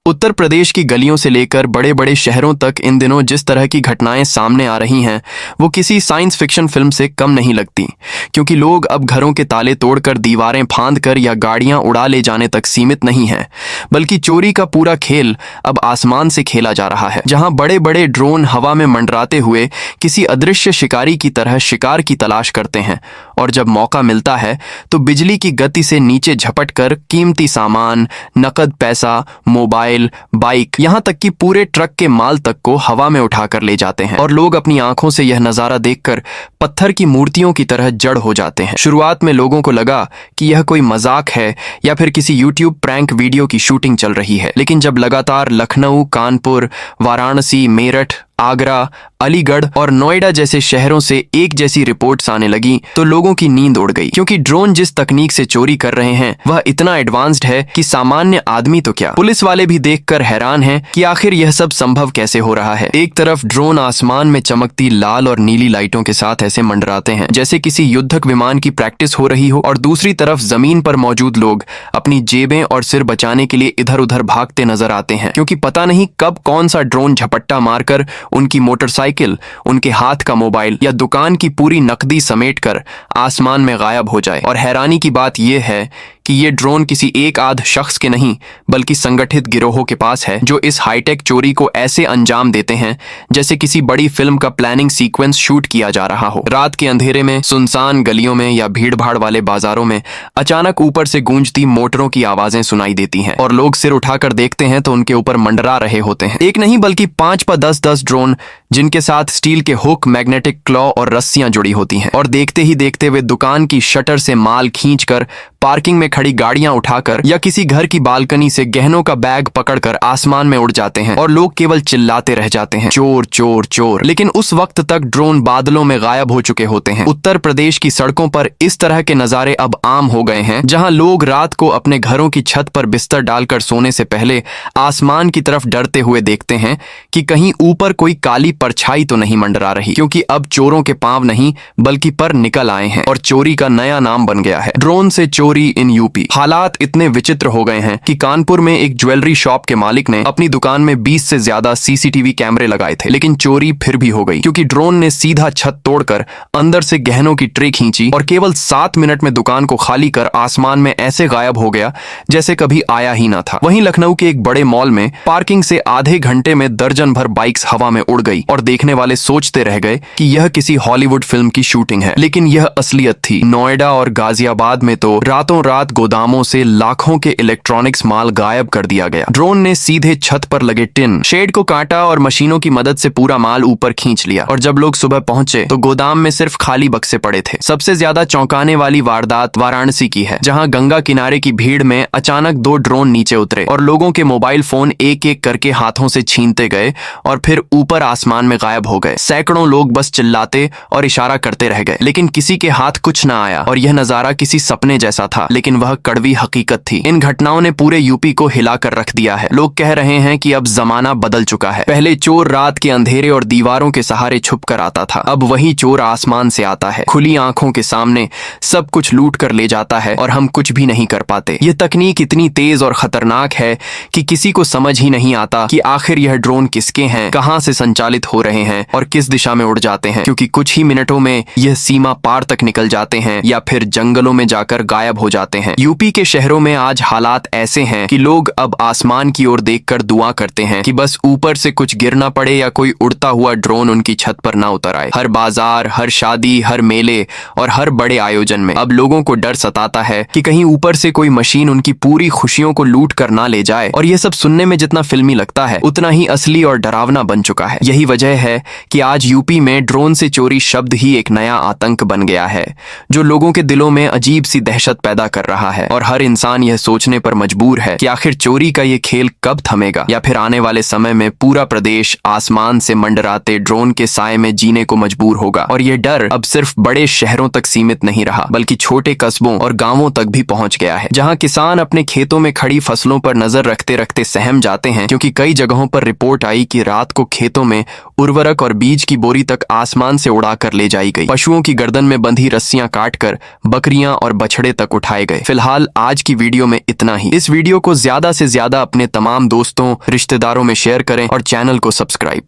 उत्तर प्रदेश की गलियों से लेकर बड़े बड़े शहरों तक इन दिनों जिस तरह की घटनाएं सामने आ रही हैं वो किसी साइंस फिक्शन फिल्म से कम नहीं लगती, क्योंकि लोग अब घरों के ताले तोड़कर, दीवारें फांद कर या गाड़ियां उड़ा ले जाने तक सीमित नहीं हैं, बल्कि चोरी का पूरा खेल अब आसमान से खेला जा रहा है, जहां बड़े बड़े ड्रोन हवा में मंडराते हुए किसी अदृश्य शिकारी की तरह शिकार की तलाश करते हैं और जब मौका मिलता है तो बिजली की गति से नीचे झपट कर कीमती सामान, नकद पैसा, मोबाइल, बाइक, यहां तक कि पूरे ट्रक के माल तक को हवा में उठाकर ले जाते हैं और लोग अपनी आंखों से यह नजारा देखकर पत्थर की मूर्तियों की तरह जड़ हो जाते हैं। शुरुआत में लोगों को लगा कि यह कोई मजाक है या फिर किसी यूट्यूब प्रैंक वीडियो की शूटिंग चल रही है, लेकिन जब लगातार लखनऊ, कानपुर, वाराणसी, मेरठ, आगरा, अलीगढ़ और नोएडा जैसे शहरों से एक जैसी रिपोर्ट्स आने लगी तो लोगों की नींद उड़ गई, क्योंकि ड्रोन जिस तकनीक से चोरी कर रहे हैं वह इतना एडवांस्ड है कि सामान्य आदमी तो क्या, पुलिस वाले भी देखकर हैरान हैं कि आखिर यह सब संभव कैसे हो रहा है। एक तरफ ड्रोन आसमान में चमकती लाल और नीली लाइटों के साथ ऐसे मंडराते हैं जैसे किसी युद्धक विमान की प्रैक्टिस हो रही हो, और दूसरी तरफ जमीन पर मौजूद लोग अपनी जेबें और सिर बचाने के लिए इधर उधर भागते नजर आते हैं, क्योंकि पता नहीं कब कौन सा ड्रोन झपट्टा मारकर उनकी मोटरसाइकिल, उनके हाथ का मोबाइल या दुकान की पूरी नकदी समेटकर आसमान में गायब हो जाए। और हैरानी की बात यह है कि ये ड्रोन किसी एक आध शख्स के नहीं बल्कि संगठित गिरोहों के पास है, जो इस हाईटेक चोरी को ऐसे अंजाम देते हैं जैसे किसी बड़ी फिल्म का प्लानिंग सीक्वेंस शूट किया जा रहा हो। रात के अंधेरे में, सुनसान गलियों में या भीड़ भाड़ वाले बाजारों में अचानक ऊपर से गूंजती मोटरों की आवाजें सुनाई देती हैं और लोग सिर उठाकर देखते हैं तो उनके ऊपर मंडरा रहे होते हैं एक नहीं बल्कि 5-10 ड्रोन, जिनके साथ स्टील के हुक, मैग्नेटिक क्लॉ और रस्सियां जुड़ी होती हैं, और देखते ही देखते वे दुकान की शटर से माल खींचकर, पार्किंग में खड़ी गाड़ियां उठाकर या किसी घर की बालकनी से गहनों का बैग पकड़कर आसमान में उड़ जाते हैं और लोग केवल चिल्लाते रह जाते हैं, चोर चोर चोर। लेकिन उस वक्त तक ड्रोन बादलों में गायब हो चुके होते हैं। उत्तर प्रदेश की सड़कों पर इस तरह के नजारे अब आम हो गए हैं, जहां लोग रात को अपने घरों की छत पर बिस्तर डालकर सोने से पहले आसमान की तरफ डरते हुए देखते हैं कि कहीं ऊपर कोई काली परछाई तो नहीं मंडरा रही, क्योंकि अब चोरों के पांव नहीं बल्कि पर निकल आए हैं और चोरी का नया नाम बन गया है, ड्रोन से चोरी इन यूपी। हालात इतने विचित्र हो गए हैं कि कानपुर में एक ज्वेलरी शॉप के मालिक ने अपनी दुकान में 20 से ज्यादा सीसीटीवी कैमरे लगाए थे, लेकिन चोरी फिर भी हो गई, क्योंकि ड्रोन ने सीधा छत तोड़कर अंदर से गहनों की ट्रे खींची और केवल 7 मिनट में दुकान को खाली कर आसमान में ऐसे गायब हो गया जैसे कभी आया ही ना था। वहीं लखनऊ के एक बड़े मॉल में पार्किंग से आधे घंटे में दर्जन भर बाइक्स हवा में उड़ गई और देखने वाले सोचते रह गए कि यह किसी हॉलीवुड फिल्म की शूटिंग है, लेकिन यह असलियत थी। नोएडा और गाजियाबाद में तो रातों रात गोदामों से लाखों के इलेक्ट्रॉनिक्स माल गायब कर दिया गया। ड्रोन ने सीधे छत पर लगे टिन शेड को काटा और मशीनों की मदद से पूरा माल ऊपर खींच लिया, और जब लोग सुबह पहुंचे तो गोदाम में सिर्फ खाली बक्से पड़े थे। सबसे ज्यादा चौंकाने वाली वारदात वाराणसी की है, जहां गंगा किनारे की भीड़ में अचानक 2 ड्रोन नीचे उतरे और लोगों के मोबाइल फोन एक एक करके हाथों से छीनते गए और फिर ऊपर आसमान में गायब हो गए। सैकड़ों लोग बस चिल्लाते और इशारा करते रह गए, लेकिन किसी के हाथ कुछ न आया और यह नजारा किसी सपने जैसा था, लेकिन वह कड़वी हकीकत थी। इन घटनाओं ने पूरे यूपी को हिलाकर रख दिया है। लोग कह रहे हैं कि अब जमाना बदल चुका है। पहले चोर रात के अंधेरे और दीवारों के सहारे छुप कर आता था, अब वही चोर आसमान से आता है, खुली आंखों के सामने सब कुछ लूट कर ले जाता है और हम कुछ भी नहीं कर पाते। यह तकनीक इतनी तेज और खतरनाक है कि किसी को समझ ही नहीं आता कि आखिर यह ड्रोन किसके हैं, कहां से संचालित हो रहे हैं और किस दिशा में उड़ जाते हैं, क्योंकि कुछ ही मिनटों में यह सीमा पार तक निकल जाते हैं या फिर जंगलों में जाकर गायब हो जाते हैं। यूपी के शहरों में आज हालात ऐसे हैं कि लोग अब आसमान की ओर देखकर दुआ करते हैं कि बस ऊपर से कुछ गिर ना पड़े या कोई उड़ता हुआ ड्रोन उनकी छत पर ना उतर आए। हर बाजार, हर शादी, हर मेले और हर बड़े आयोजन में अब लोगों को डर सताता है कि कहीं ऊपर से कोई मशीन उनकी पूरी खुशियों को लूट कर ना ले जाए। और यह सब सुनने में जितना फिल्मी लगता है उतना ही असली और डरावना बन चुका है। यही वजह है कि आज यूपी में ड्रोन से चोरी शब्द ही एक नया आतंक बन गया है, जो लोगों के दिलों में अजीब सी दहशत पैदा कर रहा है। और हर इंसान यह सोचने पर मजबूर है कि आखिर चोरी का ये खेल कब थमेगा, या फिर आने वाले समय में पूरा प्रदेश आसमान से मंडराते ड्रोन के साए में जीने को मजबूर होगा। और ये डर अब सिर्फ बड़े शहरों तक सीमित नहीं रहा, बल्कि छोटे कस्बों और गांवों तक भी पहुंच गया है, जहां किसान अपने खेतों में खड़ी फसलों पर नजर रखते रखते सहम जाते हैं, क्योंकि कई जगहों पर रिपोर्ट आई कि रात को खेतों में उर्वरक और बीज की बोरी तक आसमान से उड़ाकर ले जाई गई। पशुओं की गर्दन में बंधी रस्सियां काटकर बकरियां और बछड़े तक उठाए गए। फिलहाल आज की वीडियो में इतना ही। इस वीडियो को ज्यादा से ज्यादा अपने तमाम दोस्तों, रिश्तेदारों में शेयर करें और चैनल को सब्सक्राइब